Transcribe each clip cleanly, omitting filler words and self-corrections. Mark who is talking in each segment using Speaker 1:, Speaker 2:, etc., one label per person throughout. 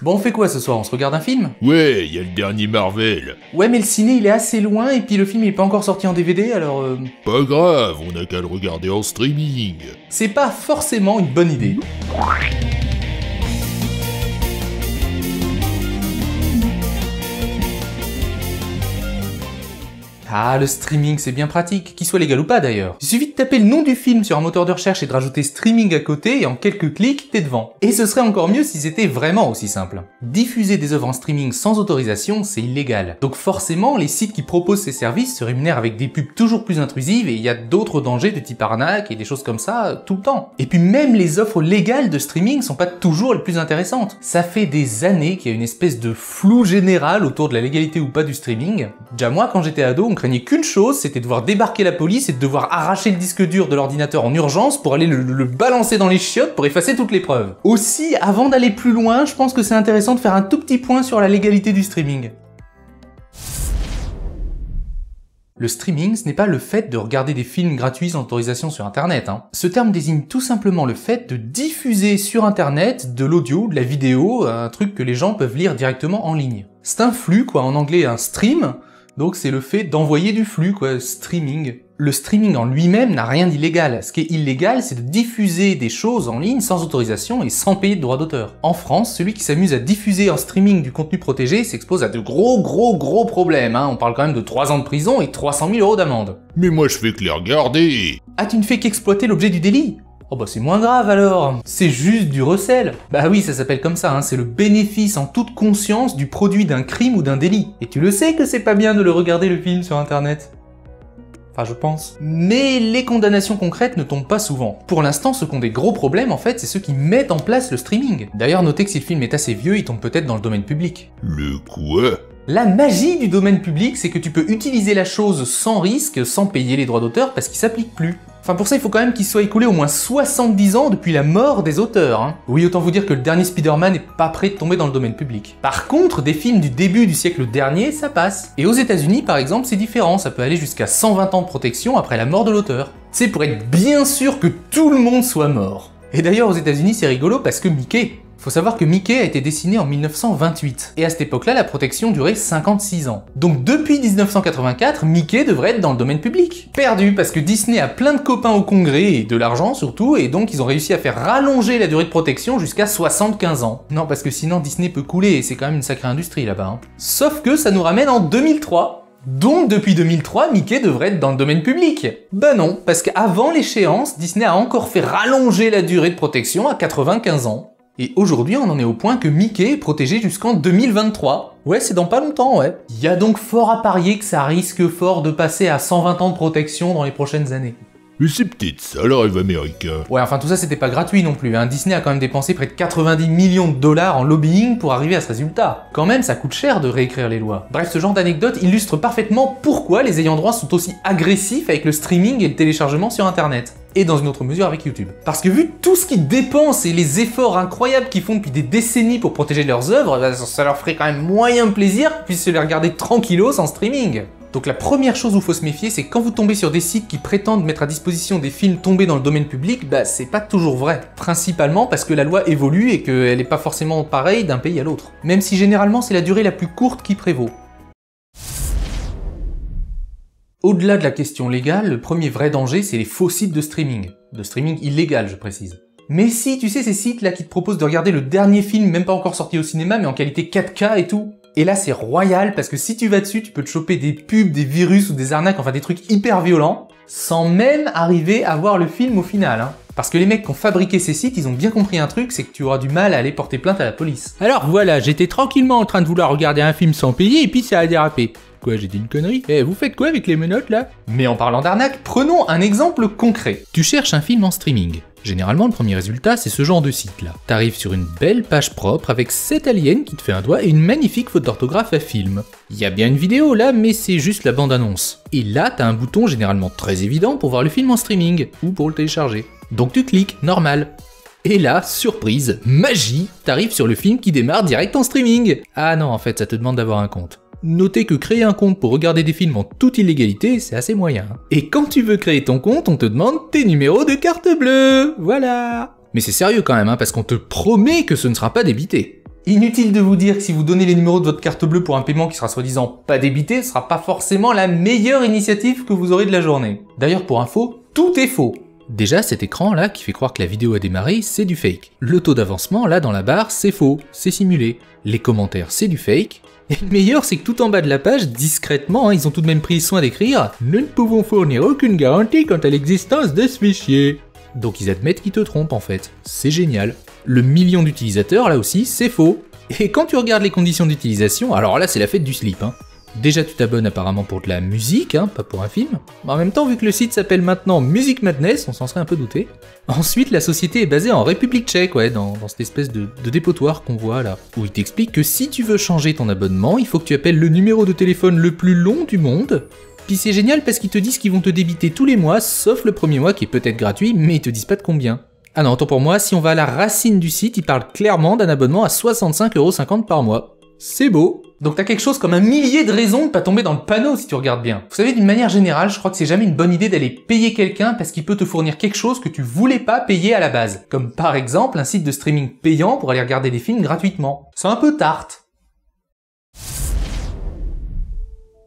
Speaker 1: Bon, on fait quoi ce soir? On se regarde un film?
Speaker 2: Ouais, y a le dernier Marvel.
Speaker 1: Ouais, mais le ciné il est assez loin et puis le film il est pas encore sorti en DVD alors
Speaker 2: Pas grave, on a qu'à le regarder en streaming.
Speaker 1: c'est pas forcément une bonne idée. Ah, le streaming c'est bien pratique, qu'il soit légal ou pas d'ailleurs. Il suffit de taper le nom du film sur un moteur de recherche et de rajouter streaming à côté et en quelques clics t'es devant. Et ce serait encore mieux si c'était vraiment aussi simple. Diffuser des œuvres en streaming sans autorisation c'est illégal. Donc forcément les sites qui proposent ces services se rémunèrent avec des pubs toujours plus intrusives et il y a d'autres dangers de type arnaque et des choses comme ça tout le temps. Et puis même les offres légales de streaming sont pas toujours les plus intéressantes. Ça fait des années qu'il y a une espèce de flou général autour de la légalité ou pas du streaming. Déjà moi quand j'étais ado on craignait qu'une chose, c'était de devoir débarquer la police et de devoir arracher le disque dur de l'ordinateur en urgence pour aller le balancer dans les chiottes pour effacer toutes les preuves. Aussi, avant d'aller plus loin, je pense que c'est intéressant de faire un tout petit point sur la légalité du streaming. Le streaming, ce n'est pas le fait de regarder des films gratuits sans autorisation sur internet. Ce terme désigne tout simplement le fait de diffuser sur internet de l'audio, de la vidéo, un truc que les gens peuvent lire directement en ligne. C'est un flux, quoi, en anglais un stream. Donc c'est le fait d'envoyer du flux, quoi, streaming. Le streaming en lui-même n'a rien d'illégal. Ce qui est illégal, c'est de diffuser des choses en ligne sans autorisation et sans payer de droits d'auteur. En France, celui qui s'amuse à diffuser en streaming du contenu protégé s'expose à de gros problèmes. On parle quand même de 3 ans de prison et 300 000 € d'amende.
Speaker 2: Mais moi je fais que les regarder.
Speaker 1: Ah, tu ne fais qu'exploiter l'objet du délit? Oh bah c'est moins grave alors, c'est juste du recel. Bah oui, ça s'appelle comme ça, c'est le bénéfice en toute conscience du produit d'un crime ou d'un délit. Et tu le sais que c'est pas bien de le regarder le film sur internet. Enfin, je pense. Mais les condamnations concrètes ne tombent pas souvent. Pour l'instant, ceux qui ont des gros problèmes, en fait, c'est ceux qui mettent en place le streaming. D'ailleurs, notez que si le film est assez vieux, il tombe peut-être dans le domaine public.
Speaker 2: Le quoi?
Speaker 1: La magie du domaine public, c'est que tu peux utiliser la chose sans risque, sans payer les droits d'auteur, parce qu'il s'applique plus. Enfin pour ça il faut quand même qu'il soit écoulé au moins 70 ans depuis la mort des auteurs. Oui, autant vous dire que le dernier Spider-Man n'est pas prêt de tomber dans le domaine public. Par contre, des films du début du siècle dernier, ça passe. Et aux États-Unis par exemple, c'est différent, ça peut aller jusqu'à 120 ans de protection après la mort de l'auteur. C'est pour être bien sûr que tout le monde soit mort. Et d'ailleurs aux États-Unis c'est rigolo parce que Mickey. Faut savoir que Mickey a été dessiné en 1928, et à cette époque-là, la protection durait 56 ans. Donc depuis 1984, Mickey devrait être dans le domaine public. Perdu, parce que Disney a plein de copains au congrès, et de l'argent surtout, et donc ils ont réussi à faire rallonger la durée de protection jusqu'à 75 ans. Non, parce que sinon Disney peut couler, et c'est quand même une sacrée industrie là-bas. Sauf que ça nous ramène en 2003. Donc depuis 2003, Mickey devrait être dans le domaine public. Bah non, parce qu'avant l'échéance, Disney a encore fait rallonger la durée de protection à 95 ans. Et aujourd'hui, on en est au point que Mickey est protégé jusqu'en 2023. Ouais, c'est dans pas longtemps, ouais. Il y a donc fort à parier que ça risque fort de passer à 120 ans de protection dans les prochaines années.
Speaker 2: Mais c'est peut-être ça le rêve américain.
Speaker 1: Ouais, enfin tout ça c'était pas gratuit non plus. Disney a quand même dépensé près de 90 millions de dollars en lobbying pour arriver à ce résultat. Quand même, ça coûte cher de réécrire les lois. Bref, ce genre d'anecdote illustre parfaitement pourquoi les ayants droit sont aussi agressifs avec le streaming et le téléchargement sur internet. Et dans une autre mesure avec YouTube. Parce que vu tout ce qu'ils dépensent et les efforts incroyables qu'ils font depuis des décennies pour protéger leurs œuvres, ça leur ferait quand même moyen plaisir qu'ils puissent se les regarder tranquillos en streaming. Donc la première chose où faut se méfier, c'est quand vous tombez sur des sites qui prétendent mettre à disposition des films tombés dans le domaine public, bah c'est pas toujours vrai. Principalement parce que la loi évolue et qu'elle est pas forcément pareille d'un pays à l'autre. Même si généralement c'est la durée la plus courte qui prévaut. Au-delà de la question légale, le premier vrai danger, c'est les faux sites de streaming. De streaming illégal, je précise. Mais si, tu sais, ces sites-là qui te proposent de regarder le dernier film, même pas encore sorti au cinéma, mais en qualité 4K et tout. Et là, c'est royal, parce que si tu vas dessus, tu peux te choper des pubs, des virus ou des arnaques, enfin des trucs hyper violents, sans même arriver à voir le film au final. Parce que les mecs qui ont fabriqué ces sites, ils ont bien compris un truc, c'est que tu auras du mal à aller porter plainte à la police.
Speaker 3: Alors voilà, j'étais tranquillement en train de vouloir regarder un film sans payer, et puis ça a dérapé. Quoi, j'ai dit une connerie? Vous faites quoi avec les menottes là?
Speaker 1: Mais en parlant d'arnaque, prenons un exemple concret.
Speaker 3: Tu cherches un film en streaming. Généralement, le premier résultat, c'est ce genre de site-là. T'arrives sur une belle page propre avec 7 aliens qui te fait un doigt et une magnifique faute d'orthographe à film. Il y a bien une vidéo là, mais c'est juste la bande-annonce. Et là, t'as un bouton généralement très évident pour voir le film en streaming, ou pour le télécharger. Donc tu cliques, normal. Et là, surprise, magie, t'arrives sur le film qui démarre direct en streaming. Ah non, en fait, ça te demande d'avoir un compte. Notez que créer un compte pour regarder des films en toute illégalité, c'est assez moyen. Et quand tu veux créer ton compte, on te demande tes numéros de carte bleue. Voilà. Mais c'est sérieux quand même, parce qu'on te promet que ce ne sera pas débité.
Speaker 1: Inutile de vous dire que si vous donnez les numéros de votre carte bleue pour un paiement qui sera soi-disant pas débité, ce sera pas forcément la meilleure initiative que vous aurez de la journée. D'ailleurs pour info, tout est faux.
Speaker 3: Déjà, cet écran là qui fait croire que la vidéo a démarré, c'est du fake. Le taux d'avancement là dans la barre, c'est faux, c'est simulé. Les commentaires, c'est du fake. Et le meilleur, c'est que tout en bas de la page, discrètement, ils ont tout de même pris soin d'écrire « Nous ne pouvons fournir aucune garantie quant à l'existence de ce fichier ». Donc ils admettent qu'ils te trompent en fait. C'est génial. Le million d'utilisateurs là aussi, c'est faux. Et quand tu regardes les conditions d'utilisation, alors là c'est la fête du slip. Déjà tu t'abonnes apparemment pour de la musique, pas pour un film. En même temps, vu que le site s'appelle maintenant Music Madness, on s'en serait un peu douté. Ensuite, la société est basée en République tchèque, dans cette espèce de dépotoir qu'on voit là, où il t'explique que si tu veux changer ton abonnement, il faut que tu appelles le numéro de téléphone le plus long du monde. Puis c'est génial parce qu'ils te disent qu'ils vont te débiter tous les mois, sauf le premier mois qui est peut-être gratuit, mais ils te disent pas de combien. Ah non, tant pour moi, si on va à la racine du site, ils parlent clairement d'un abonnement à 65,50 € par mois. C'est beau.
Speaker 1: Donc t'as quelque chose comme 1 millier de raisons de pas tomber dans le panneau si tu regardes bien. Vous savez, d'une manière générale, je crois que c'est jamais une bonne idée d'aller payer quelqu'un parce qu'il peut te fournir quelque chose que tu voulais pas payer à la base. Comme par exemple un site de streaming payant pour aller regarder des films gratuitement. C'est un peu tarte.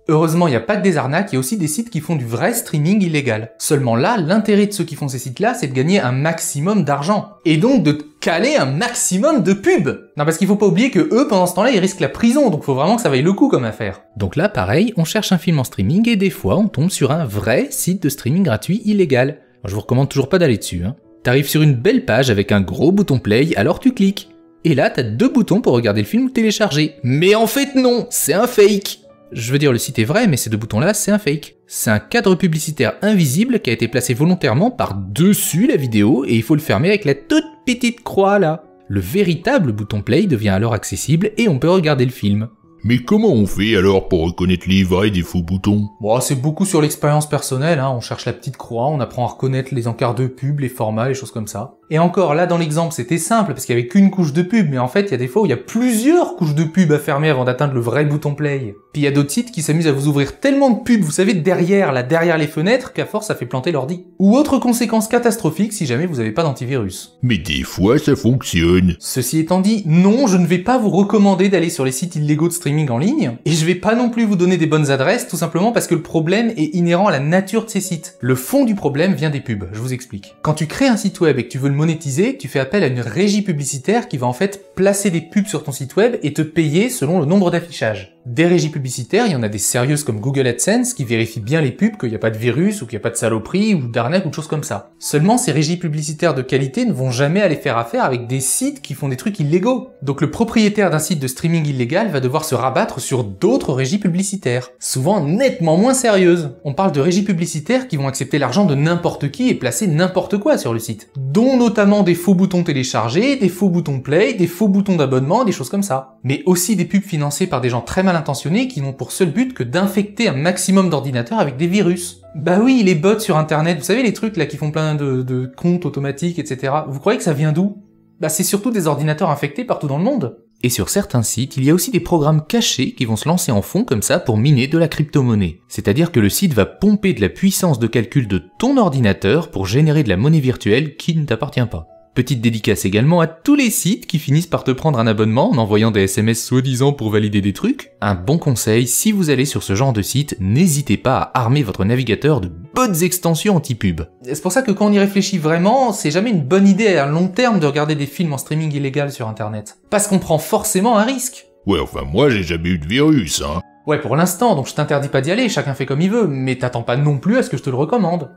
Speaker 1: Heureusement, il n'y a pas que des arnaques, il y a aussi des sites qui font du vrai streaming illégal. Seulement là, l'intérêt de ceux qui font ces sites-là, c'est de gagner un maximum d'argent. Et donc de te caler un maximum de pubs. Non, parce qu'il faut pas oublier que eux, pendant ce temps-là, ils risquent la prison, donc faut vraiment que ça vaille le coup comme affaire.
Speaker 3: Donc là, pareil, on cherche un film en streaming et des fois, on tombe sur un vrai site de streaming gratuit illégal. Je vous recommande toujours pas d'aller dessus. T'arrives sur une belle page avec un gros bouton play, alors tu cliques. Et là, t'as 2 boutons pour regarder le film ou télécharger. Mais en fait non, c'est un fake. Je veux dire, le site est vrai, mais ces 2 boutons-là, c'est un fake. C'est un cadre publicitaire invisible qui a été placé volontairement par-dessus la vidéo et il faut le fermer avec la toute petite croix là. Le véritable bouton play devient alors accessible et on peut regarder le film.
Speaker 2: Mais comment on fait alors pour reconnaître les vrais des faux boutons?
Speaker 1: Bon, c'est beaucoup sur l'expérience personnelle, on cherche la petite croix, on apprend à reconnaître les encarts de pub, les formats, les choses comme ça. Et encore, là dans l'exemple c'était simple parce qu'il y avait qu'une couche de pub, mais en fait il y a des fois où il y a plusieurs couches de pub à fermer avant d'atteindre le vrai bouton play. Puis il y a d'autres sites qui s'amusent à vous ouvrir tellement de pubs, vous savez, derrière les fenêtres, qu'à force ça fait planter l'ordi. Ou autre conséquence catastrophique si jamais vous avez pas d'antivirus.
Speaker 2: Mais des fois ça fonctionne.
Speaker 1: Ceci étant dit, non, je ne vais pas vous recommander d'aller sur les sites illégaux de streaming en ligne, et je vais pas non plus vous donner des bonnes adresses, tout simplement parce que le problème est inhérent à la nature de ces sites. Le fond du problème vient des pubs, je vous explique. Quand tu crées un site web et que tu veux le monétiser, tu fais appel à une régie publicitaire qui va en fait placer des pubs sur ton site web et te payer selon le nombre d'affichages. Des régies publicitaires, il y en a des sérieuses comme Google AdSense qui vérifient bien les pubs, qu'il n'y a pas de virus ou qu'il n'y a pas de saloperie ou d'arnaque ou de choses comme ça. Seulement, ces régies publicitaires de qualité ne vont jamais aller faire affaire avec des sites qui font des trucs illégaux. Donc le propriétaire d'un site de streaming illégal va devoir se rabattre sur d'autres régies publicitaires, souvent nettement moins sérieuses. On parle de régies publicitaires qui vont accepter l'argent de n'importe qui et placer n'importe quoi sur le site, dont notamment des faux boutons téléchargés, des faux boutons play, des faux boutons d'abonnement, des choses comme ça. Mais aussi des pubs financées par des gens très mal intentionnés qui n'ont pour seul but que d'infecter un maximum d'ordinateurs avec des virus. Bah oui, les bots sur internet, vous savez les trucs là qui font plein de comptes automatiques, etc. Vous croyez que ça vient d'où? Bah c'est surtout des ordinateurs infectés partout dans le monde.
Speaker 3: Et sur certains sites, il y a aussi des programmes cachés qui vont se lancer en fond comme ça pour miner de la crypto-monnaie. C'est-à-dire que le site va pomper de la puissance de calcul de ton ordinateur pour générer de la monnaie virtuelle qui ne t'appartient pas. Petite dédicace également à tous les sites qui finissent par te prendre un abonnement en envoyant des SMS soi-disant pour valider des trucs. Un bon conseil, si vous allez sur ce genre de site, n'hésitez pas à armer votre navigateur de bonnes extensions anti-pub.
Speaker 1: C'est pour ça que quand on y réfléchit vraiment, c'est jamais une bonne idée à long terme de regarder des films en streaming illégal sur internet. Parce qu'on prend forcément un risque.
Speaker 2: Ouais, enfin moi j'ai jamais eu de virus,
Speaker 1: Ouais, pour l'instant, donc je t'interdis pas d'y aller, chacun fait comme il veut, mais t'attends pas non plus à ce que je te le recommande.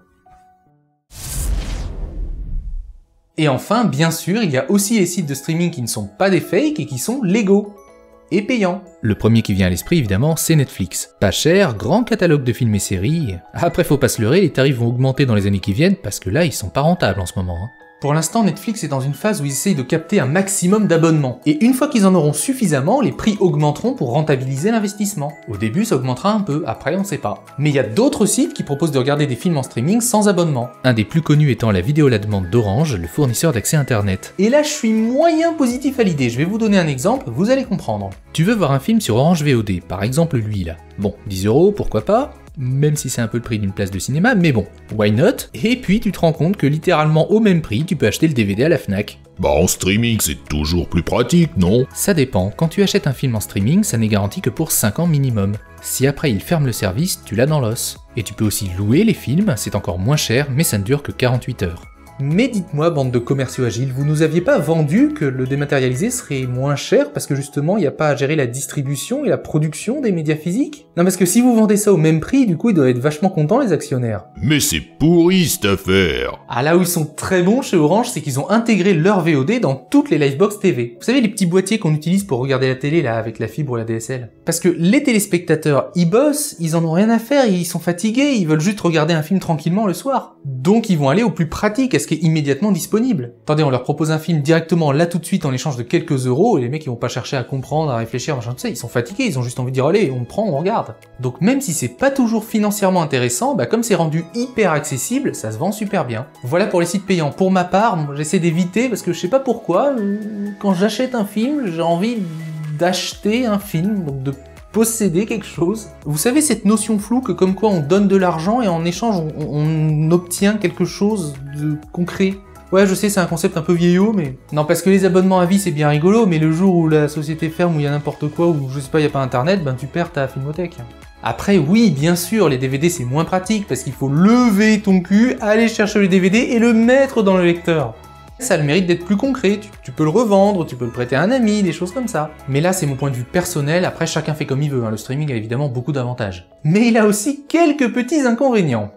Speaker 1: Et enfin, bien sûr, il y a aussi les sites de streaming qui ne sont pas des fakes et qui sont légaux. Et payants.
Speaker 3: Le premier qui vient à l'esprit, évidemment, c'est Netflix. Pas cher, grand catalogue de films et séries. Après, faut pas se leurrer, les tarifs vont augmenter dans les années qui viennent parce que là, ils sont pas rentables en ce moment.
Speaker 1: Pour l'instant, Netflix est dans une phase où ils essayent de capter un maximum d'abonnements. Et une fois qu'ils en auront suffisamment, les prix augmenteront pour rentabiliser l'investissement. Au début, ça augmentera un peu, après on sait pas. Mais il y a d'autres sites qui proposent de regarder des films en streaming sans abonnement.
Speaker 3: Un des plus connus étant la vidéo à la demande d'Orange, le fournisseur d'accès internet.
Speaker 1: Et là, je suis moyen positif à l'idée, je vais vous donner un exemple, vous allez comprendre.
Speaker 3: Tu veux voir un film sur Orange VOD, par exemple lui là. Bon, 10 €, pourquoi pas? même si c'est un peu le prix d'une place de cinéma, mais bon, why not? Et puis tu te rends compte que littéralement au même prix, tu peux acheter le DVD à la Fnac.
Speaker 2: Bah en streaming c'est toujours plus pratique, non?
Speaker 3: Ça dépend, quand tu achètes un film en streaming, ça n'est garanti que pour 5 ans minimum. Si après ils ferment le service, tu l'as dans l'os. Et tu peux aussi louer les films, c'est encore moins cher, mais ça ne dure que 48 heures.
Speaker 1: Mais dites-moi, bande de commerciaux agiles, vous nous aviez pas vendu que le dématérialisé serait moins cher parce que justement il n'y a pas à gérer la distribution et la production des médias physiques? Non, parce que si vous vendez ça au même prix, du coup ils doivent être vachement contents les actionnaires.
Speaker 2: Mais c'est pourri cette affaire.
Speaker 1: Ah, là où ils sont très bons chez Orange, c'est qu'ils ont intégré leur VOD dans toutes les Livebox TV. Vous savez les petits boîtiers qu'on utilise pour regarder la télé là avec la fibre ou la DSL? Parce que les téléspectateurs, ils bossent, ils en ont rien à faire, ils sont fatigués, ils veulent juste regarder un film tranquillement le soir. Donc ils vont aller au plus pratique, à ce qui est immédiatement disponible. Attendez, on leur propose un film directement là tout de suite en échange de quelques euros, et les mecs ils vont pas chercher à comprendre, à réfléchir, machin tout ça, ils sont fatigués, ils ont juste envie de dire allez, on prend, on regarde. Donc même si c'est pas toujours financièrement intéressant, bah comme c'est rendu hyper accessible, ça se vend super bien. Voilà pour les sites payants. Pour ma part, j'essaie d'éviter parce que je sais pas pourquoi, quand j'achète un film, j'ai envie d'acheter un film, donc de posséder quelque chose. Vous savez cette notion floue que comme quoi on donne de l'argent et en échange on obtient quelque chose de concret. Ouais, je sais, c'est un concept un peu vieillot, mais... Non, parce que les abonnements à vie, c'est bien rigolo, mais le jour où la société ferme, où il y a n'importe quoi, ou je sais pas, il y a pas internet, ben tu perds ta filmothèque. Après, oui, bien sûr, les DVD c'est moins pratique, parce qu'il faut lever ton cul, aller chercher le DVD et le mettre dans le lecteur. Ça a le mérite d'être plus concret, tu peux le revendre, tu peux le prêter à un ami, des choses comme ça. Mais là, c'est mon point de vue personnel, après chacun fait comme il veut, hein. Le streaming a évidemment beaucoup d'avantages. Mais il a aussi quelques petits inconvénients.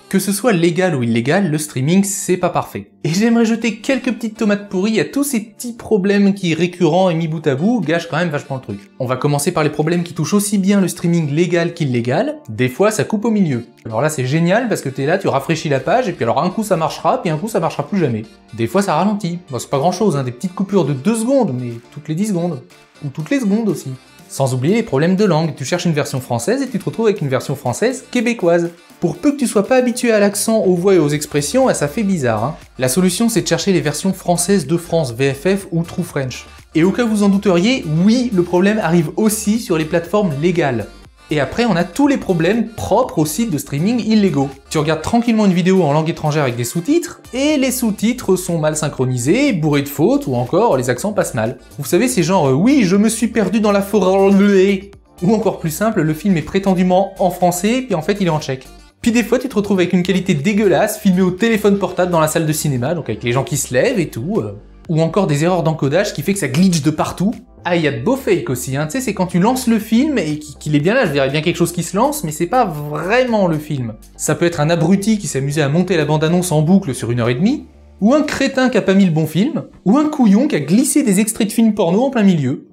Speaker 1: Que ce soit légal ou illégal, le streaming c'est pas parfait. Et j'aimerais jeter quelques petites tomates pourries à tous ces petits problèmes qui, récurrents et mis bout à bout, gâchent quand même vachement le truc. On va commencer par les problèmes qui touchent aussi bien le streaming légal qu'illégal. Des fois ça coupe au milieu. Alors là c'est génial parce que t'es là, tu rafraîchis la page, et puis alors un coup ça marchera, puis un coup ça marchera plus jamais. Des fois ça ralentit. Bon, c'est pas grand chose, hein, des petites coupures de 2 secondes, mais toutes les 10 secondes. Ou toutes les secondes aussi. Sans oublier les problèmes de langue, tu cherches une version française et tu te retrouves avec une version française québécoise. Pour peu que tu sois pas habitué à l'accent, aux voix et aux expressions, ça fait bizarre, hein. La solution c'est de chercher les versions françaises de France, VFF ou True French. Et au cas où vous en douteriez, oui, le problème arrive aussi sur les plateformes légales. Et après, on a tous les problèmes propres aux sites de streaming illégaux. Tu regardes tranquillement une vidéo en langue étrangère avec des sous-titres, et les sous-titres sont mal synchronisés, bourrés de fautes, ou encore les accents passent mal. Vous savez, c'est genre « oui, je me suis perdu dans la forêt », ou encore plus simple, le film est prétendument en français, puis en fait il est en tchèque. Puis des fois, tu te retrouves avec une qualité dégueulasse, filmée au téléphone portable dans la salle de cinéma, donc avec les gens qui se lèvent et tout, ou encore des erreurs d'encodage qui fait que ça glitch de partout. Ah, il y a de beaux fakes aussi, hein. Tu sais, c'est quand tu lances le film et qu'il est bien là, je dirais bien quelque chose qui se lance, mais c'est pas vraiment le film. Ça peut être un abruti qui s'amusait à monter la bande-annonce en boucle sur 1h30, ou un crétin qui a pas mis le bon film, ou un couillon qui a glissé des extraits de films porno en plein milieu.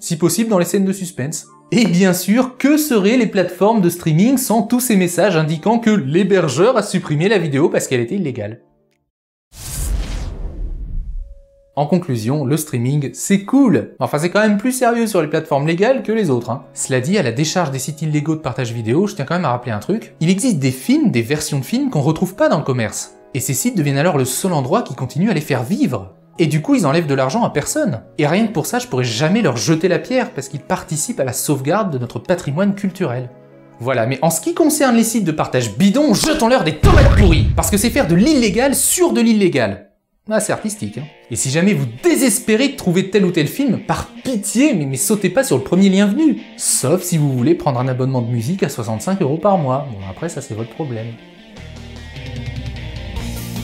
Speaker 1: Si possible dans les scènes de suspense. Et bien sûr, que seraient les plateformes de streaming sans tous ces messages indiquant que l'hébergeur a supprimé la vidéo parce qu'elle était illégale? En conclusion, le streaming, c'est cool. Enfin, c'est quand même plus sérieux sur les plateformes légales que les autres, hein. Cela dit, à la décharge des sites illégaux de partage vidéo, je tiens quand même à rappeler un truc. Il existe des films, des versions de films qu'on retrouve pas dans le commerce. Et ces sites deviennent alors le seul endroit qui continue à les faire vivre. Et du coup, ils enlèvent de l'argent à personne. Et rien que pour ça, je pourrais jamais leur jeter la pierre, parce qu'ils participent à la sauvegarde de notre patrimoine culturel. Voilà, mais en ce qui concerne les sites de partage bidon, jetons-leur des tomates pourries. Parce que c'est faire de l'illégal sur de l'illégal. Ah, c'est artistique, hein. Et si jamais vous désespérez de trouver tel ou tel film, par pitié, mais sautez pas sur le premier lien venu. Sauf si vous voulez prendre un abonnement de musique à 65 € par mois. Bon, après, ça c'est votre problème.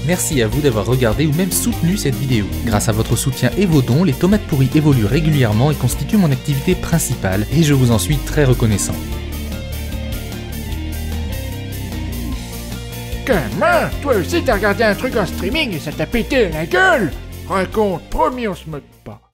Speaker 3: Merci à vous d'avoir regardé ou même soutenu cette vidéo. Grâce à votre soutien et vos dons, les tomates pourries évoluent régulièrement et constituent mon activité principale, et je vous en suis très reconnaissant.
Speaker 4: Comment? Toi aussi t'as regardé un truc en streaming et ça t'a pété la gueule? Raconte, promis on se moque pas.